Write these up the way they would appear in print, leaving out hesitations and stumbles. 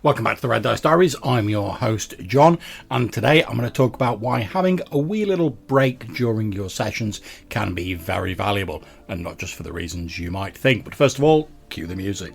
Welcome back to the Red Dice Diaries. I'm your host, John, and today I'm going to talk about why having a wee little break during your sessions can be very valuable, and not just for the reasons you might think. But first of all, cue the music.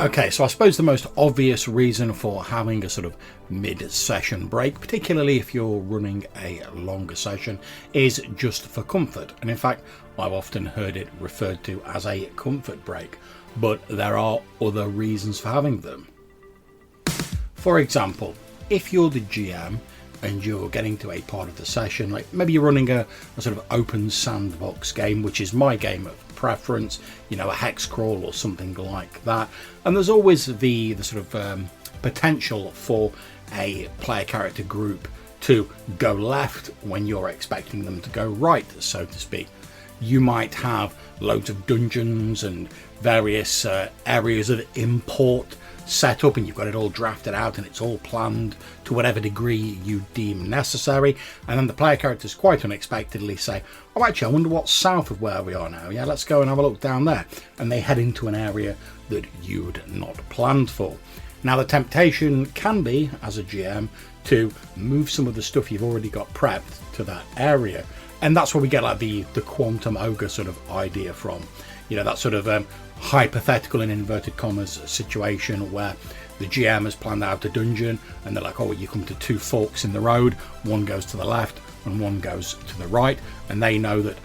Okay, so I suppose the most obvious reason for having a sort of mid-session break, particularly if you're running a longer session, is just for comfort. And in fact, I've often heard it referred to as a comfort break, but there are other reasons for having them. For example, if you're the GM and you're getting to a part of the session, like maybe you're running a sort of open sandbox game, which is my game of preference, you know, a hex crawl or something like that, and there's always the sort of potential for a player character group to go left when you're expecting them to go right, so to speak. You might have loads of dungeons and various areas of import set up, and you've got it all drafted out and it's all planned to whatever degree you deem necessary, and then the player characters quite unexpectedly say, oh, actually I wonder what's south of where we are now, yeah, let's go and have a look down there, and they head into an area that you'd not planned for. Now the temptation can be, as a GM, to move some of the stuff you've already got prepped to that area, and that's where we get like the quantum ogre sort of idea from. You know, that sort of hypothetical, in inverted commas, situation where the GM has planned out a dungeon and they're like, oh, you come to two forks in the road, one goes to the left and one goes to the right, and they know that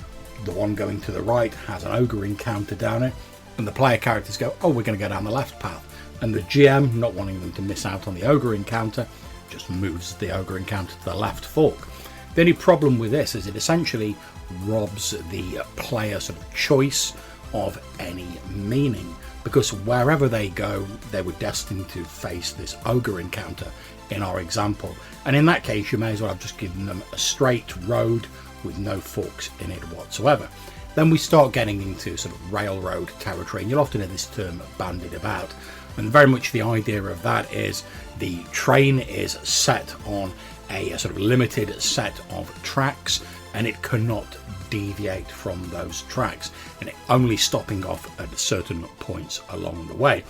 the one going to the right has an ogre encounter down it, and the player characters go, oh, we're going to go down the left path, and the GM, not wanting them to miss out on the ogre encounter, just moves the ogre encounter to the left fork. The only problem with this is it essentially robs the player sort of choice of any meaning, because wherever they go, they were destined to face this ogre encounter in our example, and in that case you may as well have just given them a straight road with no forks in it whatsoever. Then we start getting into sort of railroad territory, and you'll often hear this term bandied about, and very much the idea of that is the train is set on a sort of limited set of tracks, and it cannot deviate from those tracks, and it only stopping off at certain points along the way.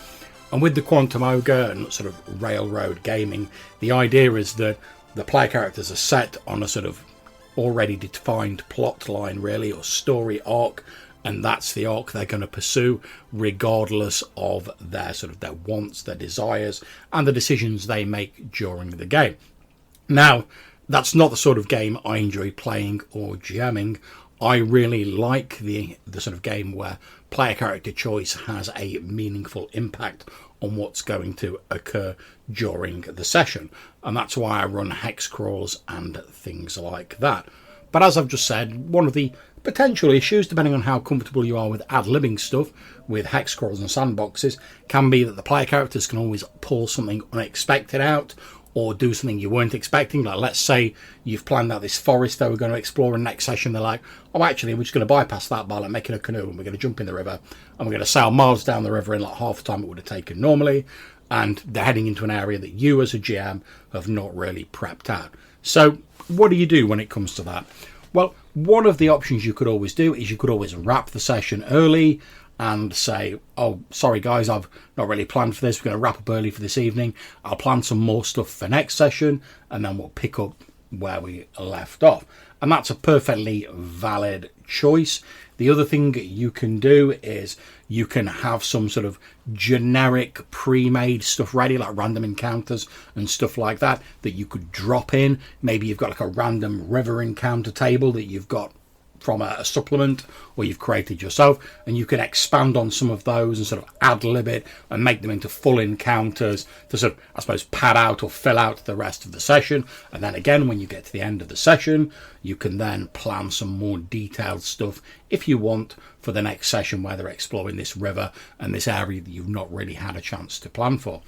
And with the quantum ogre and sort of railroad gaming, the idea is that the player characters are set on a sort of already defined plot line, really, or story arc, and that's the arc they're going to pursue regardless of their sort of their wants, their desires, and the decisions they make during the game. Now, that's not the sort of game I enjoy playing or GMing. I really like the sort of game where player character choice has a meaningful impact on what's going to occur during the session, and that's why I run hex crawls and things like that. But as I've just said, one of the potential issues, depending on how comfortable you are with ad-libbing stuff with hex crawls and sandboxes, can be that the player characters can always pull something unexpected out, or do something you weren't expecting. Like, let's say you've planned out this forest that we're going to explore in the next session. They're like, oh, actually, we're just going to bypass that by like making a canoe, and we're going to jump in the river, and we're going to sail miles down the river in like half the time it would have taken normally, and they're heading into an area that you as a GM have not really prepped out. So what do you do when it comes to that? Well, one of the options you could always do is you could always wrap the session early and say, oh, sorry guys, I've not really planned for this, we're going to wrap up early for this evening, I'll plan some more stuff for next session, and then we'll pick up where we left off. And that's a perfectly valid choice. The other thing you can do is you can have some sort of generic pre-made stuff ready, like random encounters and stuff like that you could drop in. Maybe you've got like a random river encounter table that you've got from a supplement, or you've created yourself, and you can expand on some of those and sort of ad-lib it and make them into full encounters to sort of, I suppose, pad out or fill out the rest of the session. And then again, when you get to the end of the session, you can then plan some more detailed stuff if you want for the next session where they're exploring this river and this area that you've not really had a chance to plan for.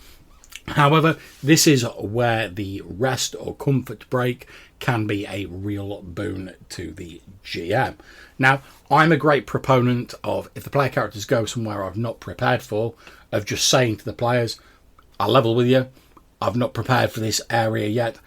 However, this is where the rest or comfort break can be a real boon to the GM. Now, I'm a great proponent of, if the player characters go somewhere I've not prepared for, of just saying to the players, I'll level with you, I've not prepared for this area yet,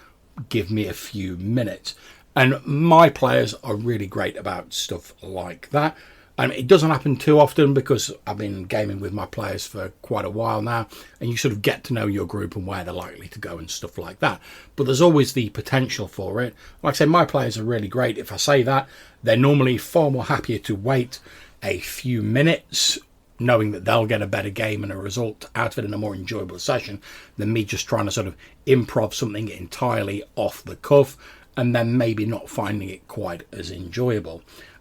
give me a few minutes. And my players are really great about stuff like that. And it doesn't happen too often because I've been gaming with my players for quite a while now, and you sort of get to know your group and where they're likely to go and stuff like that. But there's always the potential for it. Like I say, my players are really great. If I say that, they're normally far more happier to wait a few minutes, knowing that they'll get a better game and a result out of it in a more enjoyable session, than me just trying to sort of improv something entirely off the cuff and then maybe not finding it quite as enjoyable.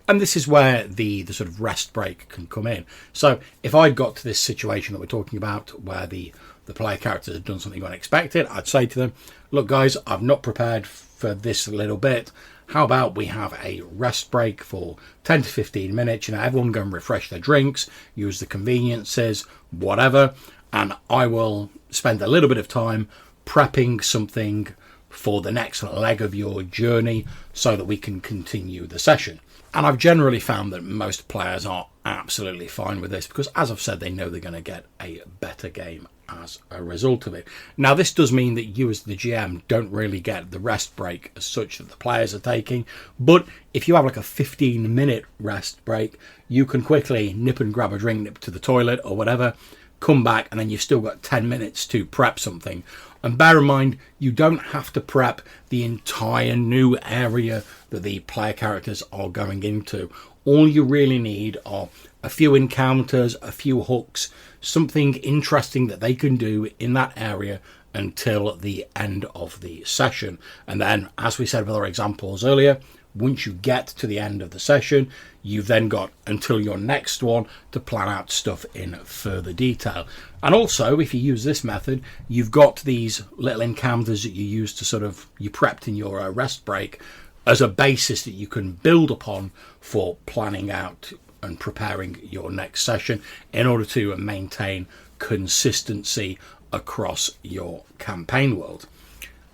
And this is where the sort of rest break can come in. So if I got to this situation that we're talking about where the player characters have done something unexpected, I'd say to them, look guys, I've not prepared for this little bit. How about we have a rest break for 10 to 15 minutes? Everyone go and refresh their drinks, use the conveniences, whatever. And I will spend a little bit of time prepping something for the next leg of your journey so that we can continue the session. And I've generally found that most players are absolutely fine with this because, as I've said, they know they're going to get a better game as a result of it. Now, this does mean that you as the GM don't really get the rest break as such that the players are taking. But if you have like a 15-minute rest break, you can quickly nip and grab a drink, nip to the toilet or whatever, come back, and then you've still got 10 minutes to prep something. And bear in mind, you don't have to prep the entire new area that the player characters are going into. All you really need are a few encounters, a few hooks, something interesting that they can do in that area until the end of the session. And then, as we said with our examples earlier, once you get to the end of the session, you've then got until your next one to plan out stuff in further detail. And also, if you use this method, you've got these little encounters that you use to sort of, you prepped in your rest break as a basis that you can build upon for planning out and preparing your next session in order to maintain consistency across your campaign world.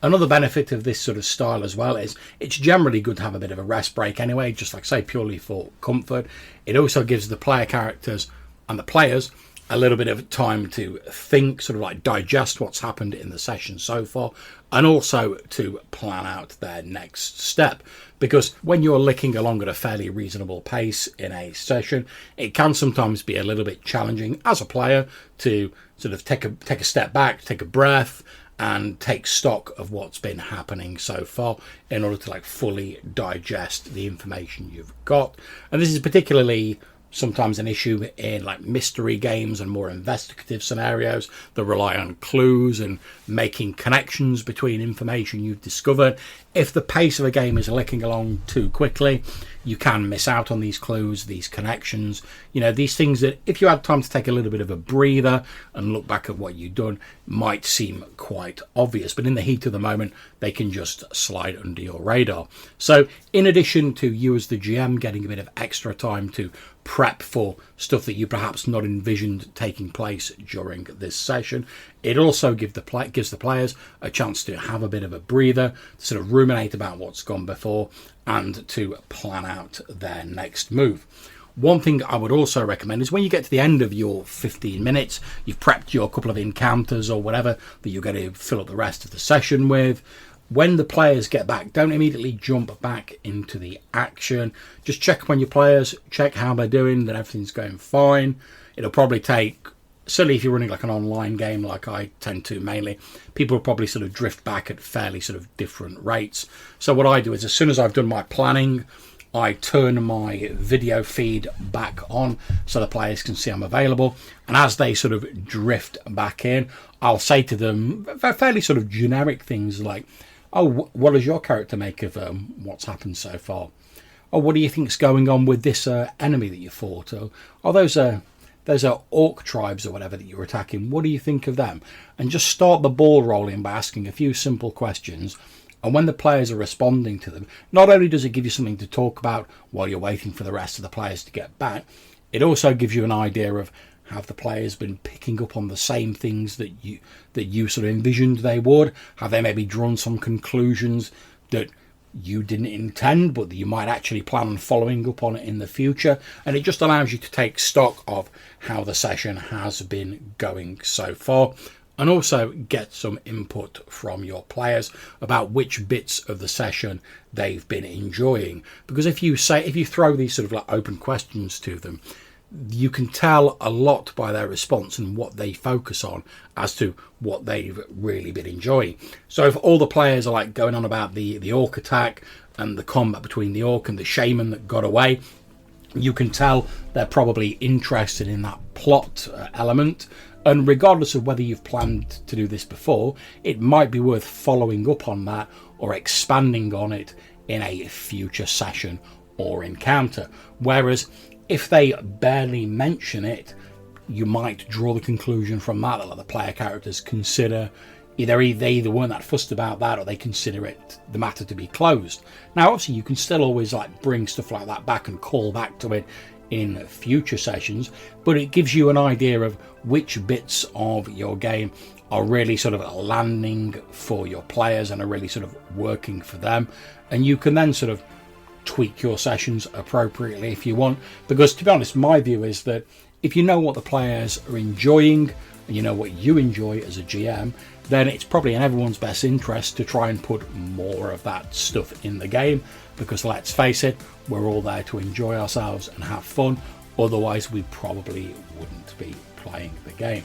Another benefit of this sort of style as well is it's generally good to have a bit of a rest break anyway, just like say purely for comfort. It also gives the player characters and the players a little bit of time to think, sort of like digest what's happened in the session so far, and also to plan out their next step. Because when you're licking along at a fairly reasonable pace in a session, it can sometimes be a little bit challenging as a player to sort of take a step back, take a breath, and take stock of what's been happening so far in order to like fully digest the information you've got. And this is particularly sometimes an issue in like mystery games and more investigative scenarios that rely on clues and making connections between information you've discovered. If the pace of a game is licking along too quickly, you can miss out on these clues, these connections, these things that if you had time to take a little bit of a breather and look back at what you've done might seem quite obvious, but in the heat of the moment they can just slide under your radar. So in addition to you as the GM getting a bit of extra time to prep for stuff that you perhaps not envisioned taking place during this session, it also gives the players a chance to have a bit of a breather, to sort of ruminate about what's gone before and to plan out their next move. One thing I would also recommend is when you get to the end of your 15 minutes, you've prepped your couple of encounters or whatever that you're going to fill up the rest of the session with. When the players get back, don't immediately jump back into the action. Just check on your players, check how they're doing, that everything's going fine. It'll probably take, certainly if you're running like an online game like I tend to mainly, people will probably sort of drift back at fairly sort of different rates. So what I do is as soon as I've done my planning, I turn my video feed back on so the players can see I'm available. And as they sort of drift back in, I'll say to them fairly sort of generic things like, oh, what does your character make of what's happened so far? Oh, what do you think's going on with this enemy that you fought? Oh, those are orc tribes or whatever that you're attacking. What do you think of them? And just start the ball rolling by asking a few simple questions. And when the players are responding to them, not only does it give you something to talk about while you're waiting for the rest of the players to get back, it also gives you an idea of have the players been picking up on the same things that you sort of envisioned they would? Have they maybe drawn some conclusions that you didn't intend, but that you might actually plan on following up on it in the future. And it just allows you to take stock of how the session has been going so far, and also get some input from your players about which bits of the session they've been enjoying. Because if you throw these sort of like open questions to them, you can tell a lot by their response and what they focus on as to what they've really been enjoying. So if all the players are like going on about the orc attack and the combat between the orc and the shaman that got away, you can tell they're probably interested in that plot element. And regardless of whether you've planned to do this before, it might be worth following up on that or expanding on it in a future session or encounter. Whereas if they barely mention it, you might draw the conclusion from that that the player characters consider they either weren't that fussed about that, or they consider it the matter to be closed. Now, obviously, you can still always like bring stuff like that back and call back to it in future sessions, but it gives you an idea of which bits of your game are really sort of landing for your players and are really sort of working for them, and you can then sort of tweak your sessions appropriately if you want. Because to be honest, my view is that if you know what the players are enjoying and you know what you enjoy as a GM, then it's probably in everyone's best interest to try and put more of that stuff in the game, because let's face it, we're all there to enjoy ourselves and have fun. Otherwise we probably wouldn't be playing the game.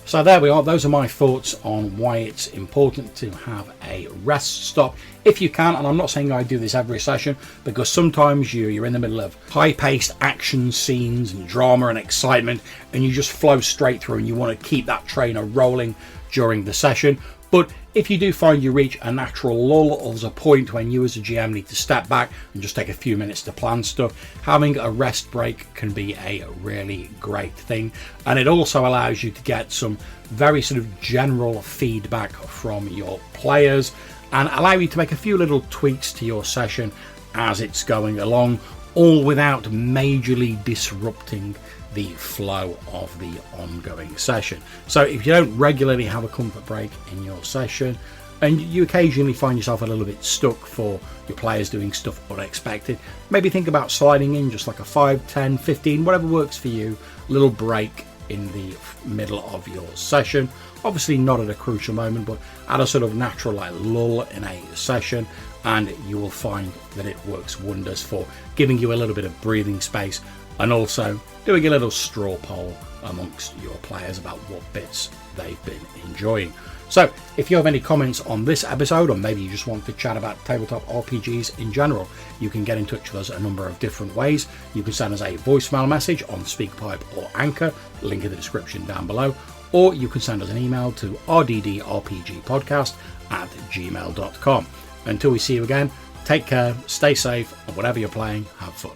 So there we are. Those are my thoughts on why it's important to have a rest stop if you can. And I'm not saying I do this every session, because sometimes you're in the middle of high-paced action scenes and drama and excitement, and you just flow straight through and you want to keep that trainer rolling during the session. But if you do find you reach a natural lull, or there's a point when you as a GM need to step back and just take a few minutes to plan stuff, having a rest break can be a really great thing. And it also allows you to get some very sort of general feedback from your players and allow you to make a few little tweaks to your session as it's going along, all without majorly disrupting the flow of the ongoing session. So if you don't regularly have a comfort break in your session, and you occasionally find yourself a little bit stuck for your players doing stuff unexpected, maybe think about sliding in just like a 5, 10, 15, whatever works for you, little break in the middle of your session. Obviously not at a crucial moment, but at a sort of natural like lull in a session, and you will find that it works wonders for giving you a little bit of breathing space, and also doing a little straw poll amongst your players about what bits they've been enjoying. So if you have any comments on this episode, or maybe you just want to chat about tabletop RPGs in general, you can get in touch with us a number of different ways. You can send us a voicemail message on SpeakPipe or Anchor, link in the description down below, or you can send us an email to rddrpgpodcast@gmail.com. Until we see you again, take care, stay safe, and whatever you're playing, have fun.